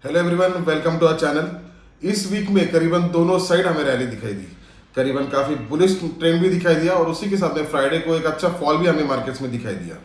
Hello everyone, welcome to our channel. इस week में करीबन दोनों साइड हमें रैली दिखाई दी। करीबन काफी बुलिश ट्रेंड भी दिखाई दिया और उसी के साथ में फ्राइडे को एक अच्छा फॉल भी हमें मार्केट्स में दिखाई दिया।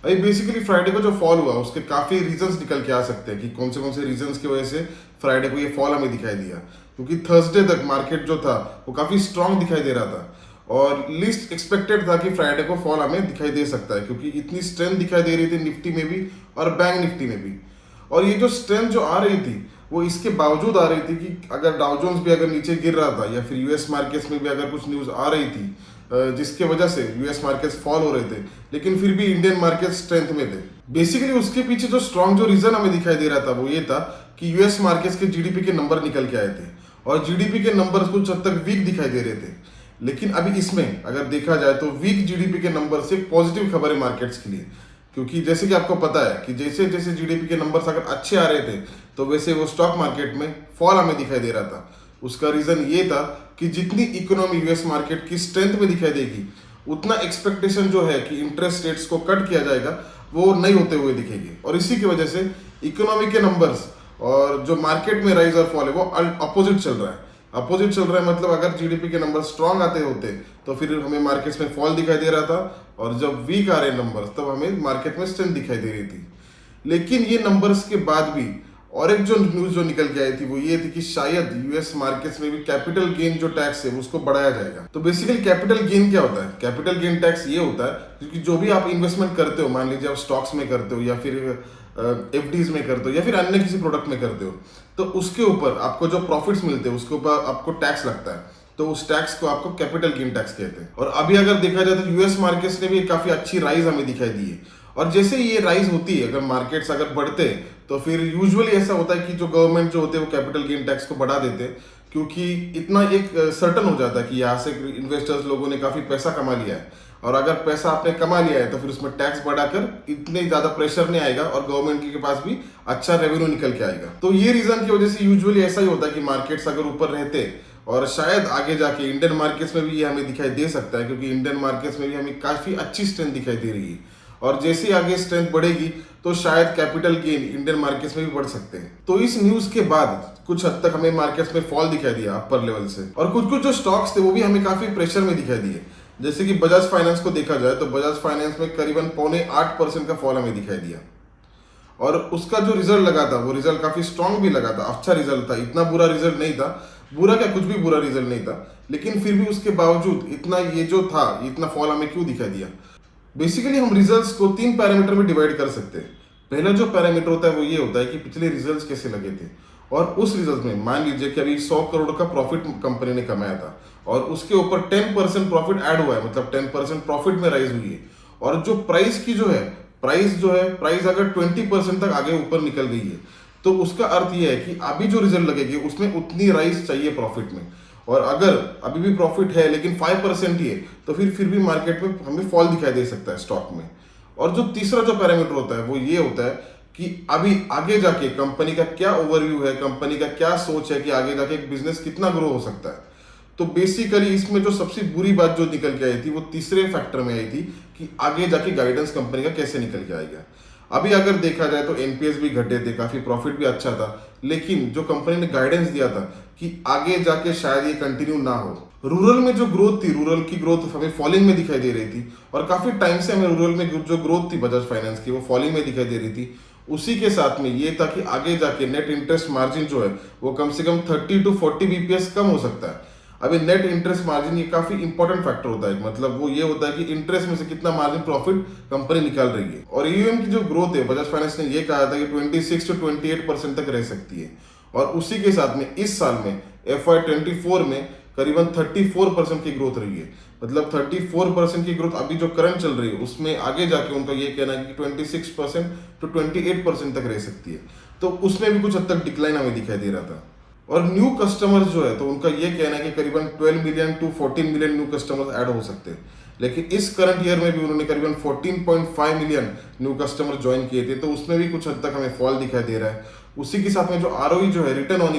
अभी बेसिकली फ्राइडे को जो फॉल हुआ उसके काफी रीजंस निकल के आ सकते हैं कि कौन से रीजंस की वजह से फ्राइडे को ये फॉल हमें दिखाई दिया। क्योंकि थर्सडे तक मार्केट जो था वो काफी स्ट्रांग दिखाई दे रहा था और लिस्ट एक्सपेक्टेड था कि फ्राइडे को फॉल हमें दिखाई दे सकता है, क्योंकि इतनी स्ट्रेंथ दिखाई दे रही थी निफ्टी में भी और बैंक निफ्टी में भी। और ये जो स्ट्रेंथ जो आ रही थी वो इसके बावजूद आ रही थी कि अगर डाउ जोन्स भी अगर नीचे गिर रहा था या फिर यूएस मार्केट्स में भी अगर कुछ न्यूज़ आ रही थी जिसके वजह से यूएस मार्केट्स फॉल हो रहे थे, लेकिन फिर भी इंडियन मार्केट स्ट्रेंथ में थे। बेसिकली उसके पीछे जो स्ट्रॉन्ग जो रीजन हमें दिखाई दे रहा था वो ये था कि यूएस मार्केट्स के जीडीपी के नंबर निकल के आए थे और जीडीपी के नंबर कुछ हद तक वीक दिखाई दे रहे थे। लेकिन अभी इसमें अगर देखा जाए तो वीक जीडीपी के नंबर से पॉजिटिव खबर है मार्केट्स के लिए, क्योंकि जैसे कि आपको पता है कि जैसे जैसे जीडीपी के नंबर्स अगर अच्छे आ रहे थे तो वैसे वो स्टॉक मार्केट में फॉल हमें दिखाई दे रहा था। उसका रीजन ये था कि जितनी इकोनॉमी यूएस मार्केट की स्ट्रेंथ में दिखाई देगी उतना एक्सपेक्टेशन जो है कि इंटरेस्ट रेट्स को कट किया जाएगा वो नहीं होते हुए दिखेगी, और इसी की वजह से इकोनॉमी के नंबर्स और जो मार्केट में राइज और फॉल है वो अपोजिट चल रहा है। अपोजिट चल रहा है मतलब अगर जीडीपी के नंबर स्ट्रांग आते होते तो फिर हमें मार्केट्स में फॉल दिखाई दे रहा था, और जब वीक आ रहे नंबर्स तब हमें मार्केट में स्ट्रेंथ दिखाई दे रही थी। लेकिन ये नंबर्स के बाद भी और एक जो न्यूज जो निकल के आई थी वो ये थी कि शायद यूएस मार्केट्स में भी कैपिटल गेन जो टैक्स है उसको बढ़ाया जाएगा। तो बेसिकली कैपिटल गेन क्या होता है? कैपिटल गेन टैक्स ये होता है क्योंकि जो भी आप इन्वेस्टमेंट करते हो, मान लीजिए आप स्टॉक्स में करते हो या फिर एफडीज में करते हो या फिर अन्य किसी प्रोडक्ट में करते हो, तो उसके ऊपर आपको जो प्रॉफिट्स मिलते हैं उसके ऊपर आपको टैक्स लगता है, तो उस टैक्स को आपको कैपिटल गेन टैक्स कहते हैं। और अभी अगर देखा जाए तो यूएस मार्केट्स ने भी काफी अच्छी राइज हमें दिखाई दी है, और जैसे ये राइज होती है अगर मार्केट्स अगर बढ़ते तो फिर यूजुअली ऐसा होता है कि जो गवर्नमेंट जो होते हैं वो कैपिटल गेन टैक्स को बढ़ा देते हैं, क्योंकि इतना एक सर्टन हो जाता है कि यहाँ से इन्वेस्टर्स लोगों ने काफी पैसा कमा लिया है, और अगर पैसा आपने कमा लिया है तो फिर उसमें टैक्स बढ़ाकर इतने ज्यादा प्रेशर नहीं आएगा और गवर्नमेंट के पास भी अच्छा रेवेन्यू निकल के आएगा। तो ये रीजन की वजह से यूजुअली ऐसा ही होता है कि मार्केट्स अगर ऊपर रहते, और शायद आगे जाके इंडियन मार्केट्स में भी ये हमें दिखाई दे सकता है, क्योंकि इंडियन मार्केट्स में भी हमें काफी अच्छी स्ट्रेंथ दिखाई दे रही है, और जैसे ही आगे स्ट्रेंथ बढ़ेगी तो शायद कैपिटल गेन इंडियन मार्केट्स में भी बढ़ सकते हैं। तो इस न्यूज के बाद कुछ हद तक हमें मार्केट्स में फॉल दिखाई दिया अपर लेवल से, और कुछ कुछ जो स्टॉक्स थे वो भी हमें काफी प्रेशर में दिखाई दिए। जैसे कि बजाज फाइनेंस को देखा जाए तो बजाज फाइनेंस में करीबन 0.8% का फॉल हमें दिखाई दिया, और उसका जो रिजल्ट लगा था वो रिजल्ट काफी स्ट्रांग भी लगा था, अच्छा रिजल्ट था, इतना बुरा रिजल्ट नहीं था। बुरा क्या, कुछ भी बुरा रिजल्ट नहीं था, लेकिन फिर भी उसके बावजूद इतना ये जो था इतना फॉल हमें क्यों दिखाई दिया? बेसिकली हम रिजल्ट्स को 3 पैरामीटर में डिवाइड कर सकते हैं। पहला जो पैरामीटर होता है वो ये होता है कि पिछले रिजल्ट्स कैसे लगे थे, और उस रिजल्ट में मान लीजिए कि अभी 100 करोड़ का प्रॉफिट कंपनी ने कमाया था और उसके ऊपर 10% प्रॉफिट ऐड हुआ है, मतलब 10% प्रॉफिट में राइज हुई है, और जो प्राइस की जो है प्राइस अगर 20% तक आगे ऊपर निकल गई है, तो उसका अर्थ यह है कि अभी जो रिजल्ट लगेगी उसमें उतनी राइज चाहिए प्रॉफिट में, और अगर अभी भी प्रॉफिट है लेकिन 5% ही है तो फिर भी मार्केट में हमें फॉल दिखाई दे सकता है स्टॉक में। और जो तीसरा जो पैरामीटर होता है वो ये होता है कि अभी आगे जाके कंपनी का क्या ओवरव्यू है, कंपनी का क्या सोच है कि आगे जाके एक बिजनेस कितना ग्रो हो सकता है। तो बेसिकली इसमें जो सबसे बुरी बात जो निकल के आई थी वो तीसरे फैक्टर में आई थी कि आगे जाके गाइडेंस कंपनी का कैसे निकल के आएगा। अभी अगर देखा जाए तो एनपीएस भी घटे थे, काफी प्रॉफिट भी अच्छा था, लेकिन जो कंपनी ने गाइडेंस दिया था कि आगे जाके शायद ये कंटिन्यू ना हो। रूरल में जो ग्रोथ थी, रूरल की ग्रोथ हमें फॉलिंग में दिखाई दे रही थी, और काफी टाइम से हमें रूरल में जो ग्रोथ थी बजाज फाइनेंस की वो फॉलिंग में दिखाई दे रही थी। उसी के साथ में ये था कि आगे जाके नेट इंटरेस्ट मार्जिन जो है वो कम से कम 30 to 40 बीपीएस कम हो सकता है। अभी नेट इंटरेस्ट मार्जिन ये काफी इंपॉर्टेंट फैक्टर होता है, मतलब वो ये होता है कि इंटरेस्ट में से कितना मार्जिन प्रॉफिट कंपनी निकाल रही है। और ईयूएम की जो ग्रोथ है बजाज फाइनेंस ने ये कहा था कि 26 to 28% तक रह सकती है, और उसी के साथ में इस साल में FY24 में करीबन 34% की ग्रोथ रही है, मतलब 34% की ग्रोथ अभी जो करंट चल रही है उसमें आगे जाके उनका ये कहना है कि 26% to 28% तक रह सकती है। तो उसमें भी कुछ हद तक डिक्लाइन हमें दिखाई दे रहा था। और न्यू कस्टमर्स जो है तो उनका ये कहना है कि करीबन 12 million to 14 million new customers add हो सकते हैं, लेकिन इस करंट ईयर में भी उन्होंने करीबन 14.5 मिलियन न्यू कस्टमर ज्वाइन किए थे, तो उसमें भी कुछ हद तक हमें फॉल दिखाई दे रहा है। उसी के साथ में जो आरओई जो है रिटर्न ऑन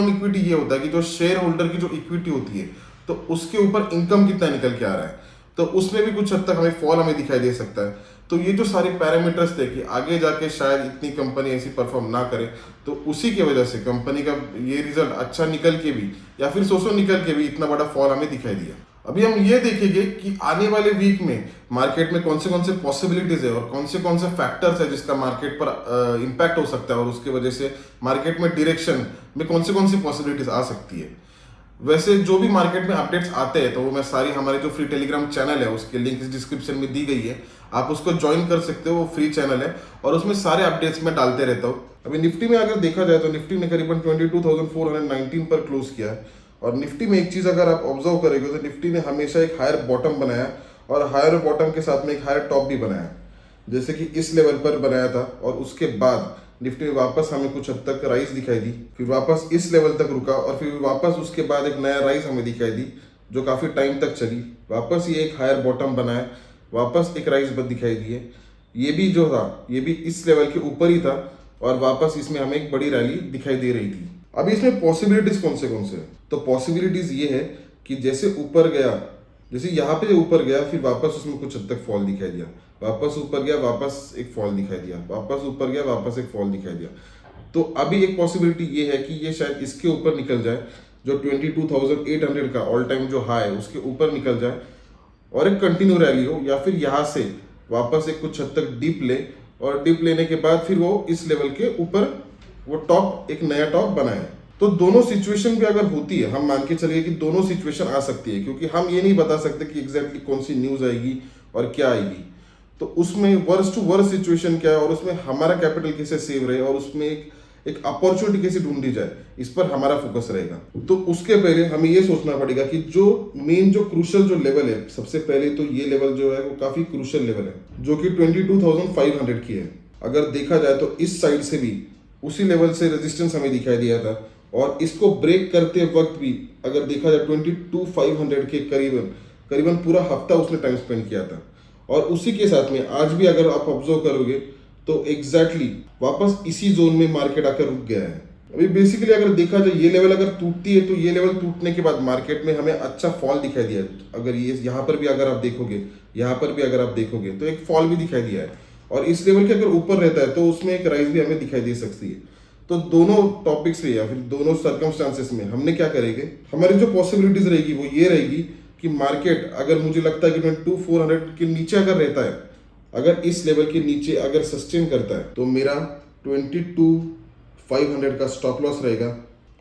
इक्विटी ये होता है कि जो शेयर होल्डर की जो इक्विटी होती है तो उसके ऊपर इनकम कितना निकल के आ रहा है, तो उसमें भी कुछ हद तक हमें फॉल हमें दिखाई दे सकता है। तो ये जो सारे पैरामीटर्स थे कि आगे जाके शायद इतनी कंपनी ऐसी परफॉर्म ना करे, तो उसी की वजह से कंपनी का ये रिजल्ट अच्छा निकल के भी या फिर सोचो निकल के भी इतना बड़ा फॉल हमें दिखाई दिया। अभी हम ये देखेंगे कि आने वाले वीक में मार्केट में कौन से पॉसिबिलिटीज है और कौन से फैक्टर्स है जिसका मार्केट पर इम्पैक्ट हो सकता है और उसके वजह से मार्केट में डायरेक्शन में कौन सी पॉसिबिलिटीज आ सकती है। वैसे जो भी मार्केट में अपडेट्स आते हैं तो वो मैं सारी हमारे जो फ्री टेलीग्राम चैनल है उसके लिंक इस डिस्क्रिप्शन में दी गई है, आप उसको ज्वाइन कर सकते हो, वो फ्री चैनल है और उसमें सारे अपडेट्स मैं डालते रहता हूँ। अभी निफ्टी में अगर देखा जाए तो निफ्टी ने करीबन 22,419 पर क्लोज किया है और निफ्टी में एक चीज़ अगर आप ऑब्जर्व करेंगे तो निफ्टी ने हमेशा एक हायर बॉटम बनाया और हायर बॉटम के साथ में एक हायर टॉप भी बनाया, जैसे कि इस लेवल पर बनाया था और उसके बाद निफ्टी में वापस हमें कुछ हद तक राइज दिखाई दी, फिर वापस इस लेवल तक रुका और फिर वापस उसके बाद एक नया राइज हमें दिखाई दी जो काफ़ी टाइम तक चली, वापस ये एक हायर बॉटम बनाया, वापस एक राइज दिखाई दी है, ये भी जो था ये भी इस लेवल के ऊपर ही था और वापस इसमें हमें एक बड़ी रैली दिखाई दे रही थी। अभी इसमें पॉसिबिलिटीज कौन से तो पॉसिबिलिटीज ये है कि जैसे ऊपर गया, जैसे यहाँ पे ऊपर गया फिर वापस उसमें कुछ हद तक फॉल दिखाई दिया, वापस ऊपर गया वापस एक फॉल दिखाई दिया, वापस ऊपर गया वापस एक फॉल दिखाई दिया। तो अभी एक पॉसिबिलिटी ये है कि ये शायद इसके ऊपर निकल जाए, जो 22,800 का ऑल टाइम जो हाई है उसके ऊपर निकल जाए और एक कंटिन्यू रैली हो, या फिर यहाँ से वापस एक कुछ हद तक डिप ले और डिप लेने के बाद फिर वो इस लेवल के ऊपर वो टॉप एक नया टॉप बनाए। तो दोनों सिचुएशन भी अगर होती है, हम मान के चलिए कि दोनों सिचुएशन आ सकती है, क्योंकि हम ये नहीं बता सकते कि एग्जैक्टली कौन सी न्यूज आएगी और क्या आएगी। तो उसमें वर्स्ट टू वर्स्ट सिचुएशन क्या है और उसमें हमारा कैपिटल कैसे सेव रहे और उसमें एक अपॉर्चुनिटी कैसे ढूंढी जाए, इस पर हमारा फोकस रहेगा। तो उसके पहले हमें ये सोचना पड़ेगा कि जो मेन जो क्रूशल जो लेवल है, सबसे पहले तो ये लेवल जो है वो काफी क्रूशल लेवल है जो कि 22,500 की है। अगर देखा जाए तो इस साइड से भी उसी लेवल से रेजिस्टेंस हमें दिखाई दिया था और इसको ब्रेक करते वक्त भी अगर देखा जाए 22,500 के करीबन पूरा हफ्ता उसने टाइम स्पेंड किया था और उसी के साथ में आज भी अगर आप ऑब्जर्व करोगे तो एग्जैक्टली वापस इसी जोन में मार्केट आकर रुक गया है। अभी बेसिकली अगर देखा जाए ये लेवल अगर टूटती है तो ये लेवल टूटने के बाद मार्केट में हमें अच्छा फॉल दिखाई दिया है। अगर ये यहाँ पर भी अगर आप देखोगे, यहाँ पर भी अगर आप देखोगे तो एक फॉल भी दिखाई दिया है और इस लेवल के अगर ऊपर रहता है तो उसमें एक राइज भी हमें दिखाई दे सकती है। तो दोनों टॉपिक्स में या फिर दोनों सर्कमस्टांसेस में हमने क्या करेंगे, हमारी जो पॉसिबिलिटीज रहेगी वो ये रहेगी कि मार्केट अगर मुझे लगता है कि 22,400 के नीचे अगर रहता है, अगर इस लेवल के नीचे अगर सस्टेन करता है तो मेरा 22,500 का स्टॉप लॉस रहेगा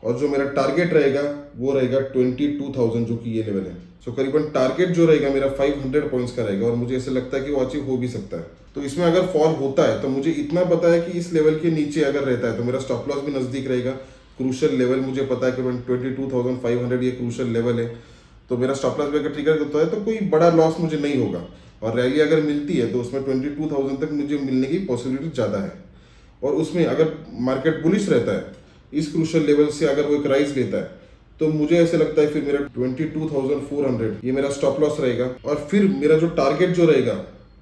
और जो मेरा टारगेट रहेगा वो रहेगा 22,000 जो कि ये लेवल है। सो करीबन टारगेट जो रहेगा मेरा 500 पॉइंट्स का रहेगा और मुझे ऐसे लगता है कि वो अचीव हो भी सकता है। तो इसमें अगर फॉल होता है तो मुझे इतना पता है कि इस लेवल के नीचे अगर रहता है तो मेरा स्टॉप लॉस भी नजदीक रहेगा। क्रूशल लेवल मुझे पता है कि 22,500 ये क्रूशल लेवल है, तो मेरा स्टॉप लॉस भी अगर ट्रिगर करता है तो कोई बड़ा लॉस मुझे नहीं होगा और रैली अगर मिलती है तो उसमें 22,000 तक मुझे मिलने की पॉसिबिलिटी ज़्यादा है। और उसमें अगर मार्केट बुलिश रहता है इस क्रूशल लेवल से अगर वो एक राइज लेता है तो मुझे ऐसे लगता है फिर मेरा 22,400 ये मेरा स्टॉप लॉस रहेगा और फिर मेरा जो टारगेट जो रहेगा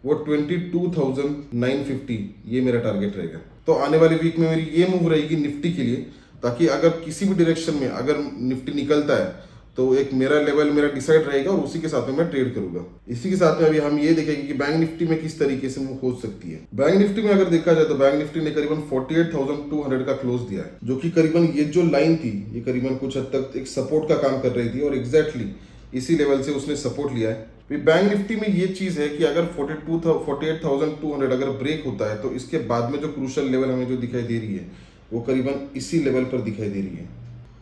वो 22,950 ये मेरा टारगेट रहेगा। तो आने वाले वीक में मेरी ये मूव रहेगी निफ्टी के लिए, ताकि अगर किसी भी डायरेक्शन में अगर निफ्टी निकलता है तो एक मेरा लेवल मेरा डिसाइड रहेगा और उसी के साथ में मैं ट्रेड करूंगा। इसी के साथ में अभी हम ये देखेंगे कि बैंक निफ्टी में किस तरीके से मूव हो सकती है। बैंक निफ्टी में अगर देखा जाए तो बैंक निफ्टी ने करीबन 48,200 का क्लोज दिया है, जो कि करीबन ये जो लाइन थी ये करीबन कुछ हद तक एक सपोर्ट का काम कर रही थी और एग्जैक्टली इसी लेवल से उसने सपोर्ट लिया है। बैंक निफ्टी में ये चीज है कि अगर 48,200 अगर ब्रेक होता है तो इसके बाद में जो क्रूशल लेवल हमें जो दिखाई दे रही है वो करीबन इसी लेवल पर दिखाई दे रही है,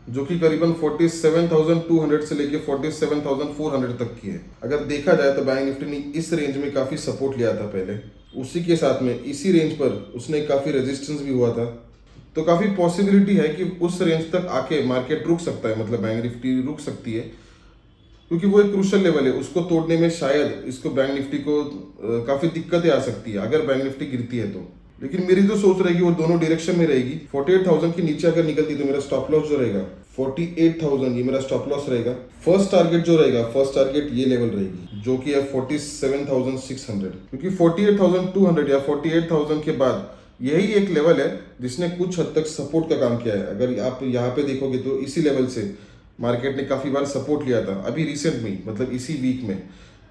जो कि करीबन 47,200 से लेके 47,400 तक की है। अगर देखा जाए तो बैंक निफ्टी ने इस रेंज में काफी सपोर्ट लिया था पहले, उसी के साथ में इसी रेंज पर उसने काफी रेजिस्टेंस भी हुआ था। तो काफी पॉसिबिलिटी है कि उस रेंज तक आके मार्केट रुक सकता है, मतलब बैंक निफ्टी रुक सकती है, क्योंकि वो एक क्रूशल लेवल है। उसको तोड़ने में शायद इसको बैंक निफ्टी को काफी दिक्कतें आ सकती है अगर बैंक निफ्टी गिरती है तो। लेकिन मेरी जो सोच रहेगी वो दोनों डायरेक्शन में रहेगी। 48,000 के नीचे अगर निकलती तो मेरा स्टॉप लॉस जो रहेगा 48,000 ये मेरा स्टॉप लॉस रहेगा। फर्स्ट टारगेट जो रहेगा, फर्स्ट टारगेट ये लेवल रहेगी जो कि है 47,600, क्योंकि 48,200 या 48,000 के बाद यही एक लेवल है जिसने कुछ हद तक सपोर्ट का काम किया है। अगर आप यहाँ पे देखोगे तो इसी लेवल से मार्केट ने काफी बार सपोर्ट लिया था अभी रिसेंट में, मतलब इसी वीक में।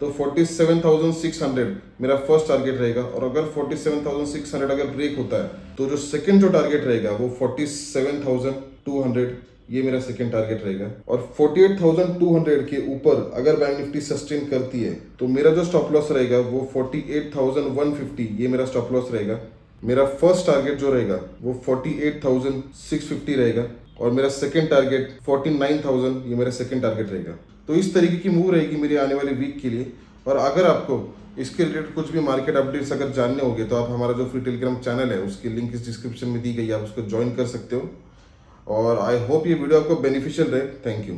तो 47,600 मेरा फर्स्ट टारगेट रहेगा। और अगर 47,600 अगर ब्रेक होता है तो जो सेकंड जो टारगेट रहेगा वो 47,200, ये मेरा सेकंड टारगेट रहेगा। और 48,200 के ऊपर अगर बैंक निफ्टी सस्टेन करती है तो मेरा जो स्टॉप लॉस रहेगा वो 48,150, ये मेरा स्टॉप लॉस रहेगा। मेरा फर्स्ट टारगेट जो रहेगा वो 48,650 रहेगा और मेरा सेकंड टारगेट 49,000, ये मेरा सेकंड टारगेट रहेगा। तो इस तरीके की मूव रहेगी मेरी आने वाले वीक के लिए। और अगर आपको इसके रिलेटेड कुछ भी मार्केट अपडेट्स अगर जानने होंगे तो आप हमारा जो फ्री टेलीग्राम चैनल है उसकी लिंक इस डिस्क्रिप्शन में दी गई है, आप उसको ज्वाइन कर सकते हो। और आई होप ये वीडियो आपको बेनिफिशियल रहे। Thank you.